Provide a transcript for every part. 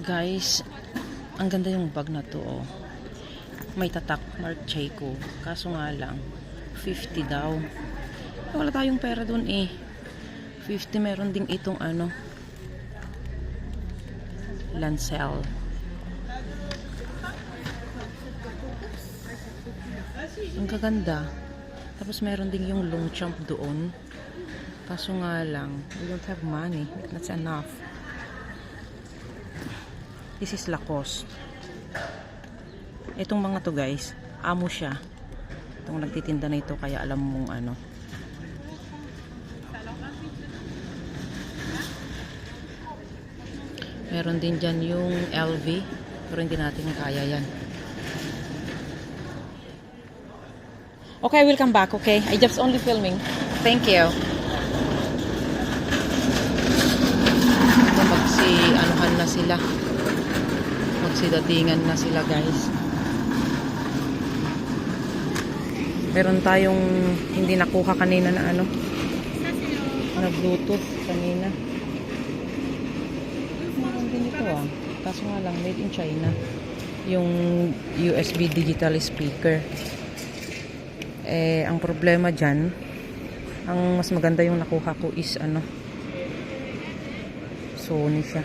Guys, ang ganda yung bag na to, oh. May tatak, Marc Jayco. Kaso nga lang, 50 daw. Wala tayong pera dun eh. 50, meron ding itong ano, Lancel. Ang kaganda. Tapos meron ding yung Longchamp doon. Kaso nga lang, we don't have money. That's enough. This is Lacoste. Itong mga to guys, amo siya. Itong nagtitinda na ito, kaya alam mong ano. Meron din dyan yung LV, pero hindi natin kaya yan. Okay, I will come back, okay? I just only filming. Thank you. Magsi-anuhan na sila. Magsidatingan na sila, guys. Meron tayong hindi nakuha kanina na ano, na Bluetooth kanina. Meron din ito ah. Kaso nga lang, made in China. Yung USB digital speaker. Ang problema dyan, ang mas maganda yung nakuha ko is ano, Sony siya.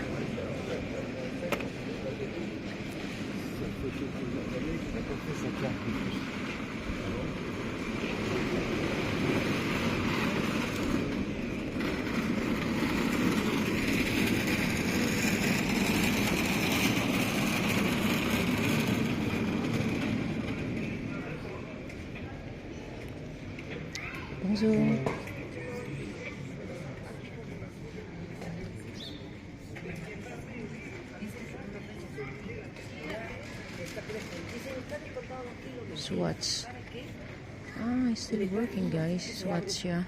Bonjour. Swatch. It's still working, guys. Swatch siya.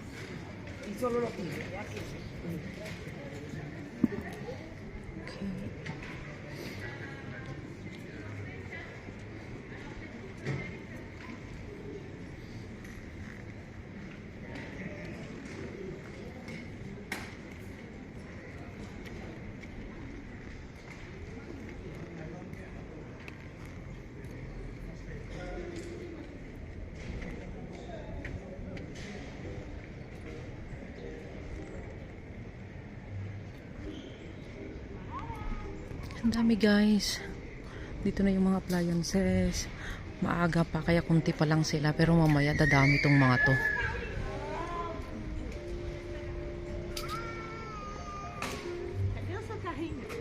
Ang dami, guys. Dito na yung mga appliances. Maaga pa, kaya kunti pa lang sila. Pero mamaya dadami tong mga to.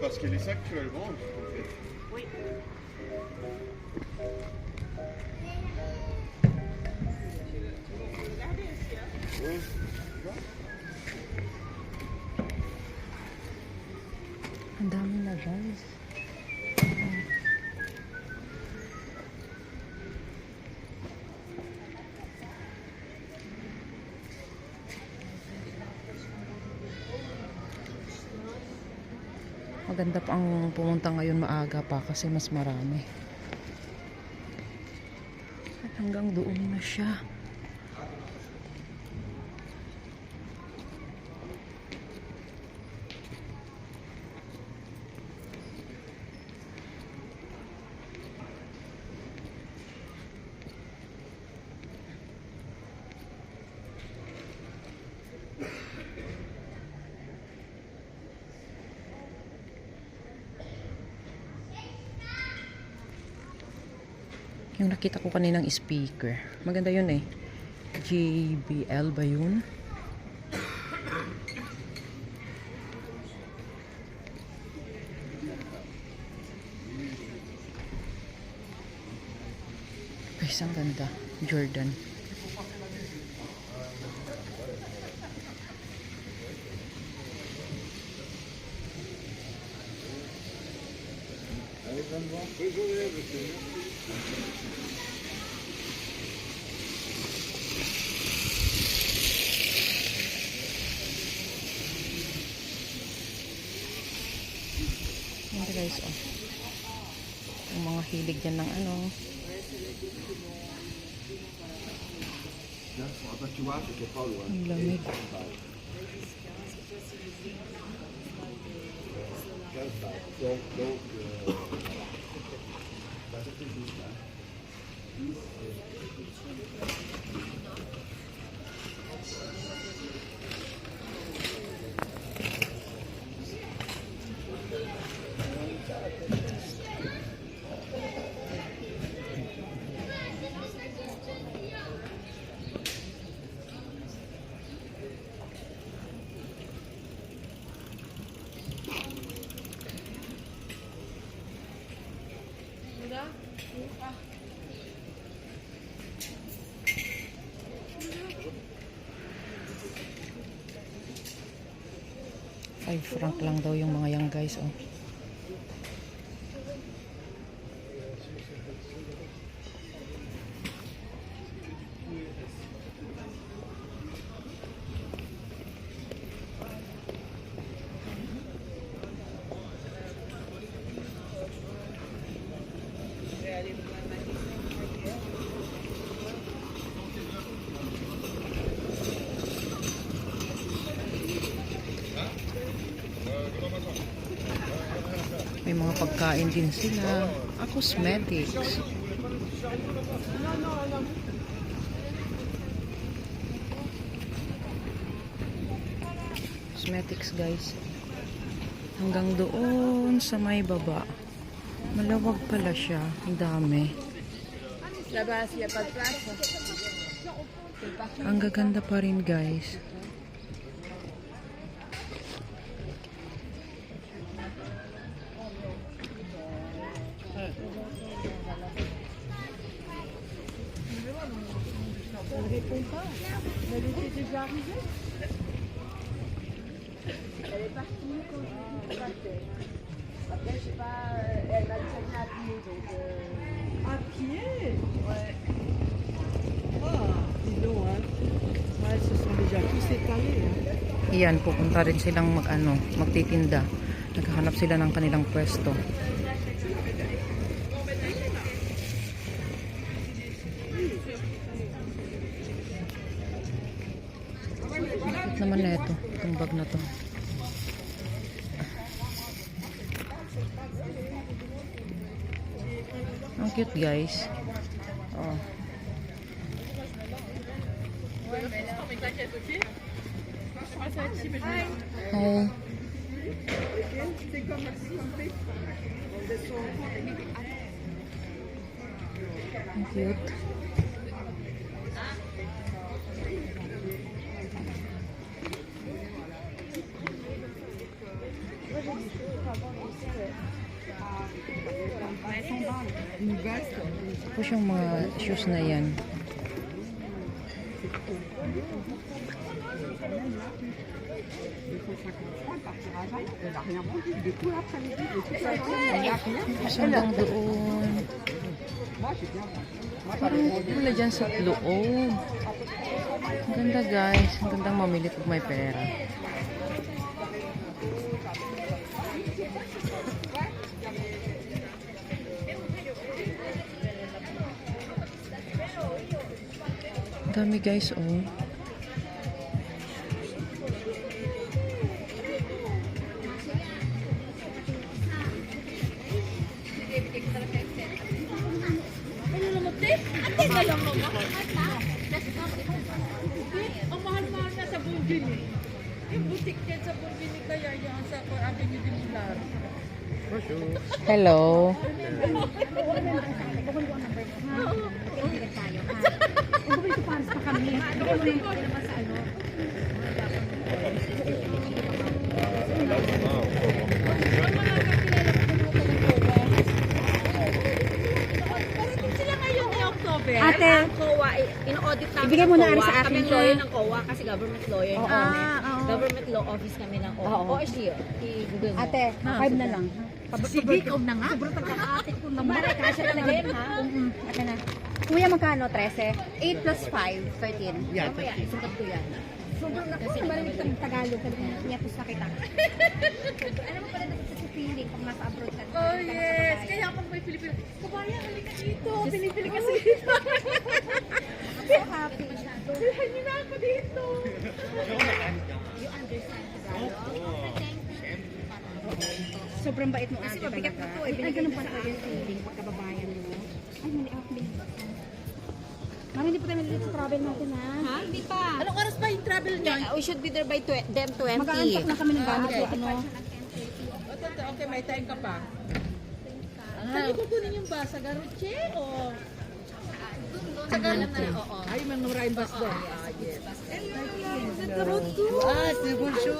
Parce que les sacs, tu vas le vendre, en fait. Oui. Ang dami na, guys. Maganda pa ang pumunta ngayon maaga pa kasi mas marami. At hanggang doon na siya. Yung nakita ko kaninang speaker. Maganda yun eh. JBL ba yun? Guys, ang ganda. Jordan. Yan guys, oh. Yung mga hilig dyan ng ano. Ang lamig. franc lang daw yung mga yang guys, oh. May mga pagkain din sila. Cosmetics. Cosmetics guys. Hanggang doon sa may baba. Malawag pala siya. Ang dami. Ang gaganda pa rin guys. Elle répond pas. Elle était déjà arrivée. Elle est partie quand je partais. Après, je sais pas, elle m'a dit qu'elle à pied, donc... À pied? Ouais. Ah, dis donc, hein. Ouais, ils se sont déjà tous étalés, hein. Iyan, pupunta rin silang magtitinda. Naghahanap sila ng kanilang pwesto. Naman na ito, itong bag na to. Ang cute guys. Oh. Hi. Ang cute. Tapos yung mga shoes na yan. Tapos hanggang doon. Parang wala dyan sa loob. Ang ganda guys. Ang gandang mamili pag may pera. Dami guys, oh. Ang mahal-mahal na sa Bungini. Yung boutique yan sa Bungini kaya yan sa Avenue de Millar. Hello. Ate, ang COA, in-audit namin ibigay mo ng na COA. sa akin Kami na. lawyer ng COA kasi government lawyer Oo. kami. Oo. Government law office kami ng Oo. OSG. I-google mo. ate, 5 na lang. Sige, ikaw na nga. Sobrang pagkakatit ko naman. Mara, kasya talaga yun, ha? Ate na. Kuya, magkano? 13? 8 plus 5, 13. Mamaya, isukat ko yan. Sobrang naku, balik ng Tagalog. Kaya po sa kita. Ano mo pala natin sa feeling pag nasa abroad ka? Oh yes! Kaya pag may Pilipino, kabayan, halika dito. Pinipili kasi dito. So happy. Bilhan niyo na ako dito. You understand Tagalog? Okay, thank you. Sobrang bait mo ate talaga. Kasi mabigat na to. Ay, ganun pala kayo feeling pagkababayan mo. Ay, mali ako binigyan. Mami, hindi pa tayo nalilito sa travel natin, ha? Ha? Hindi pa. Anong oras pa yung travel niyo? We should be there by 10:20. Mag-aantak na kami ng gamit. Okay. Ano? Okay, may time ka pa. Saan niyo kukunin yung bus? Sa Garuche o? Sa Garuche. Oo. Ay, manurahin bus doon. Yes. Ah, si Bulsyo.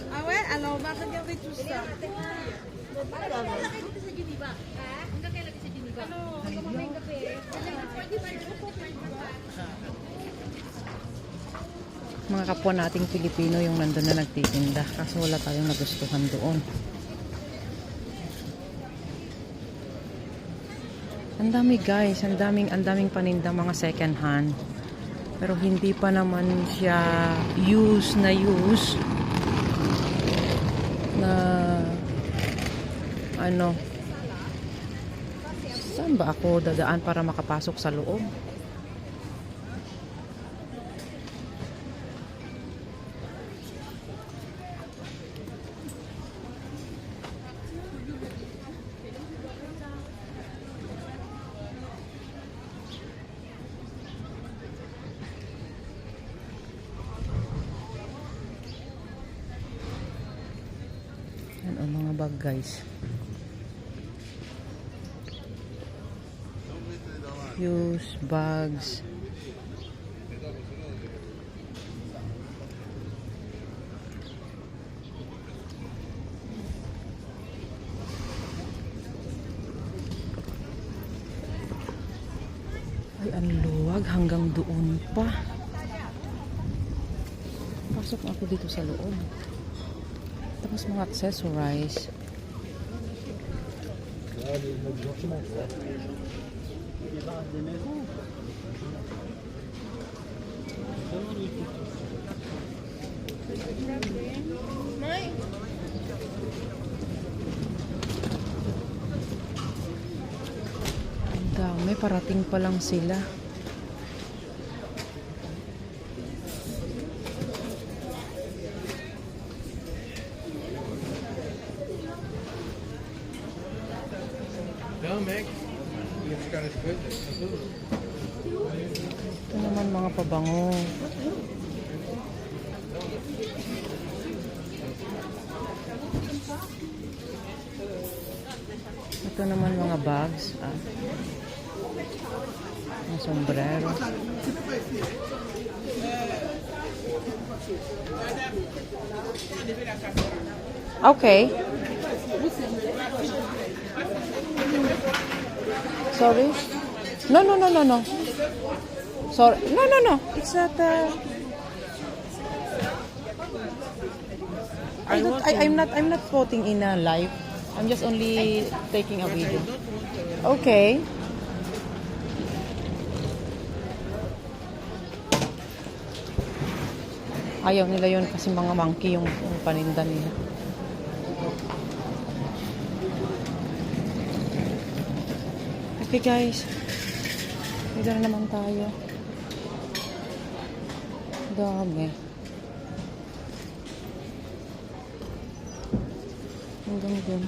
Ah ouais, alors on va regarder tout ça. Mga kapwa nating Pilipino yung nandun na nagtitinda. Kaso wala tayong nagustuhan doon. Ang dami guys, ang daming paninda mga second hand. Pero hindi pa naman siya use na ano. Saan ba ako dadaan para makapasok sa loob? Yan ang mga bag guys. Use bags. Ay, ang luwag hanggang doon pa. Pasok ako dito sa loob. Tapos mga accessorize. Ang dami, parating pa lang sila. Non, mec. Ito naman mga pabango. Ito naman mga bags. Mga sombrero. Okay. Sorry? No. Sorry. No. It's not I'm not quoting in a live. I'm just only taking a video. Okay. Ayaw nila yun kasi mga monkey yung paninda nila. Okay guys, dito na naman tayo. Dami. Hanggang dun.